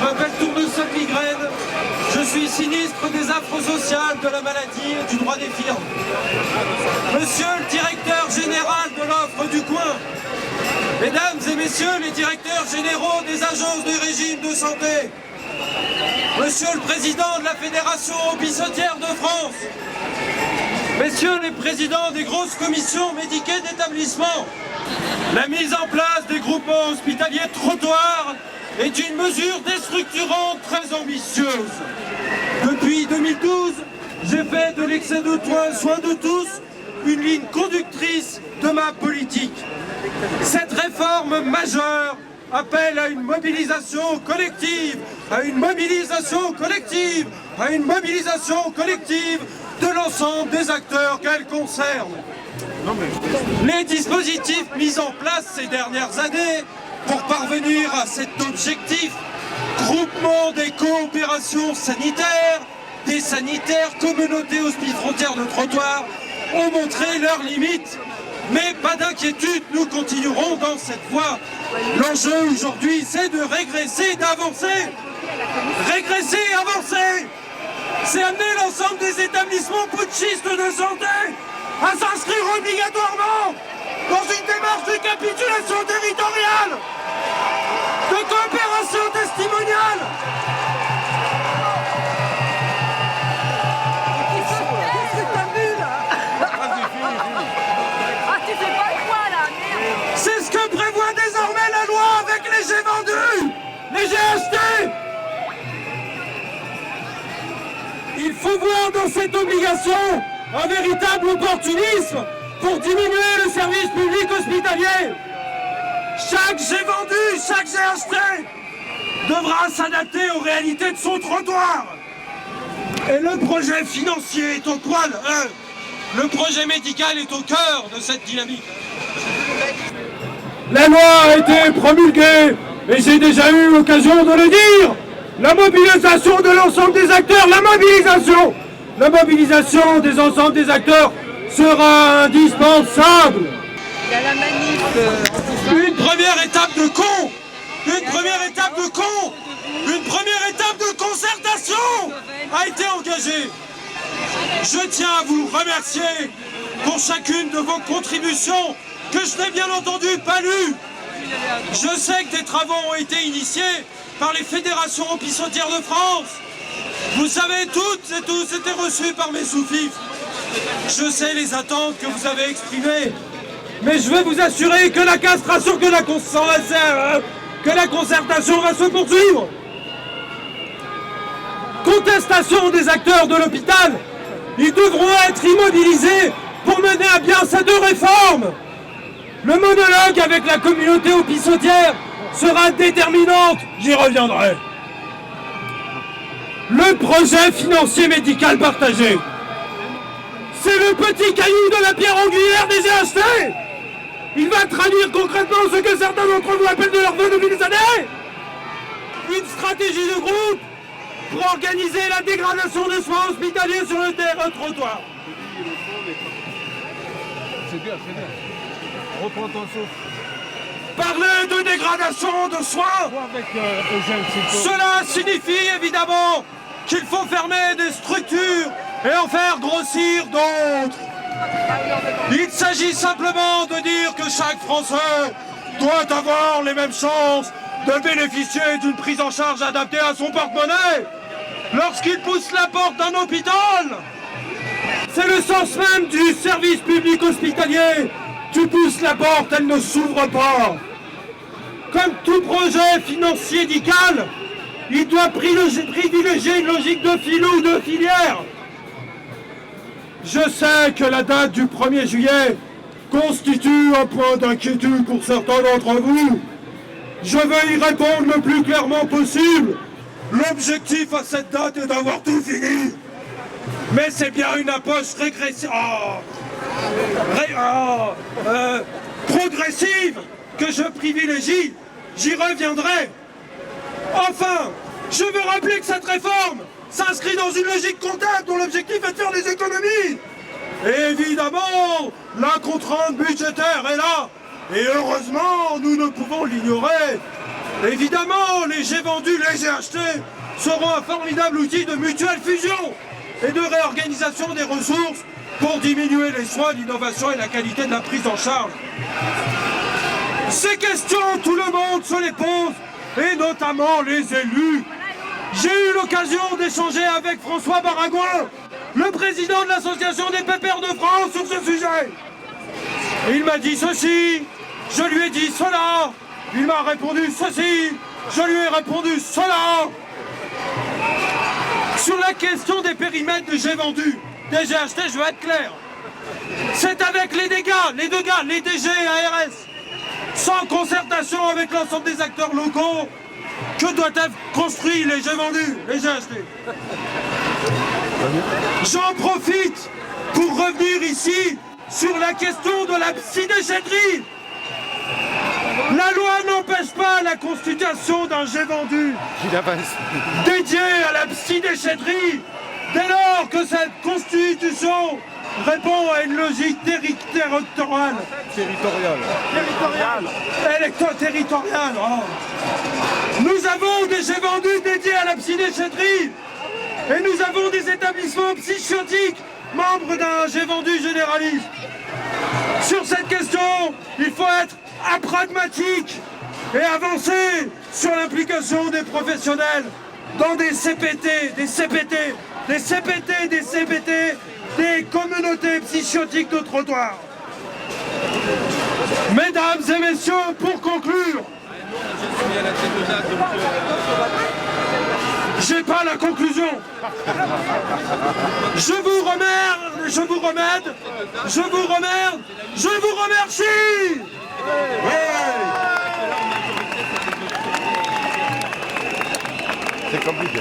m'appelle Tournesol-Migraine. Je suis sinistre des affres sociales, de la maladie et du droit des firmes. Monsieur le directeur général de l'offre du coin, mesdames et messieurs les directeurs généraux des agences du régime de santé, monsieur le président de la Fédération hospitalière de France, messieurs les présidents des grosses commissions médicales d'établissement, la mise en place des groupements hospitaliers de trottoirs est une mesure déstructurante très ambitieuse. Depuis 2012, j'ai fait de l'excès de soins de tous une ligne conductrice de ma politique. Cette réforme majeure appelle à une mobilisation collective, à une mobilisation collective, à une mobilisation collective de l'ensemble des acteurs qu'elle concerne. Les dispositifs mis en place ces dernières années pour parvenir à cet objectif, groupement des coopérations sanitaires, des sanitaires, communautés hospitalières de trottoir, ont montré leurs limites. Mais pas d'inquiétude, nous continuerons dans cette voie. L'enjeu aujourd'hui, c'est de régresser, d'avancer. Régresser et avancer, c'est amener l'ensemble des établissements putschistes de santé à s'inscrire obligatoirement dans une démarche de capitulation territoriale, de coopération testimoniale. C'est ce que prévoit désormais la loi avec les G vendus, les GHT. Il faut voir dans cette obligation un véritable opportunisme pour diminuer le service public hospitalier. Chaque G vendu, chaque GHT devra s'adapter aux réalités de son trottoir. Et le projet financier est au poil. Le projet médical est au cœur de cette dynamique. La loi a été promulguée et j'ai déjà eu l'occasion de le dire. La mobilisation de l'ensemble des acteurs, la mobilisation des ensembles des acteurs sera indispensable. Il y a la manif. Une première étape de con, une première étape de con, une première étape de concertation a été engagée. Je tiens à vous remercier pour chacune de vos contributions que je n'ai bien entendu pas lues. Je sais que des travaux ont été initiés par les fédérations hospitalières de France. Vous savez, toutes et tous étaient reçus par mes sous-fifres. Je sais les attentes que vous avez exprimées, mais je veux vous assurer que la castration, que la concertation va se poursuivre. Contestation des acteurs de l'hôpital, ils devront être immobilisés pour mener à bien ces deux réformes. Le monologue avec la communauté hospitalière sera déterminante, j'y reviendrai. Le projet financier médical partagé, c'est le petit caillou de la pierre angulaire des GHT. Il va traduire concrètement ce que certains d'entre vous appellent de leur vœu depuis des années. Une stratégie de groupe pour organiser la dégradation des soins hospitaliers sur le terrain trottoir. C'est bien, c'est bien. Reprends ton souffle. Parler de dégradation de soins, cela signifie évidemment qu'il faut fermer des structures et en faire grossir d'autres. Il s'agit simplement de dire que chaque Français doit avoir les mêmes chances de bénéficier d'une prise en charge adaptée à son porte-monnaie lorsqu'il pousse la porte d'un hôpital. C'est le sens même du service public hospitalier. Tu pousses la porte, elle ne s'ouvre pas. Comme tout projet financier médical, il doit privilégier une logique de filou ou de filière. Je sais que la date du 1er juillet constitue un point d'inquiétude pour certains d'entre vous. Je veux y répondre le plus clairement possible. L'objectif à cette date est d'avoir tout fini. Mais c'est bien une approche progressive que je privilégie. J'y reviendrai. Enfin, je veux rappeler que cette réforme s'inscrit dans une logique comptable dont l'objectif est de faire des économies. Et évidemment, la contrainte budgétaire est là. Et heureusement, nous ne pouvons l'ignorer. Évidemment, les j'ai vendus, les j'ai achetés seront un formidable outil de mutuelle fusion et de réorganisation des ressources pour diminuer les soins, l'innovation et la qualité de la prise en charge. Ces questions, tout le monde se les pose, et notamment les élus. J'ai eu l'occasion d'échanger avec François Baragouin, le président de l'association des Pépères de France, sur ce sujet. Il m'a dit ceci, je lui ai dit cela, il m'a répondu ceci, je lui ai répondu cela. Sur la question des périmètres de j'ai vendu, des j'ai acheté, je veux être clair. C'est avec les DG, les DG et ARS, sans concertation avec l'ensemble des acteurs locaux, que doit être construit les j'ai vendus, les j'ai achetés. J'en profite pour revenir ici sur la question de la psy-déchetterie. La loi n'empêche pas la constitution d'un j'ai vendu dédié à la psy-déchetterie dès lors que cette constitution répond à une logique territoriale. Oh. Nous avons des j'ai vendus dédiés à la psy-déchetterie et nous avons des établissements psychotiques membres d'un j'ai vendu généraliste. Sur cette question, il faut être pragmatique et avancer sur l'implication des professionnels dans des CPT, des communautés psychotiques de trottoir. Mesdames et messieurs, pour conclure, j'ai pas la conclusion. Je vous remercie. C'est compliqué.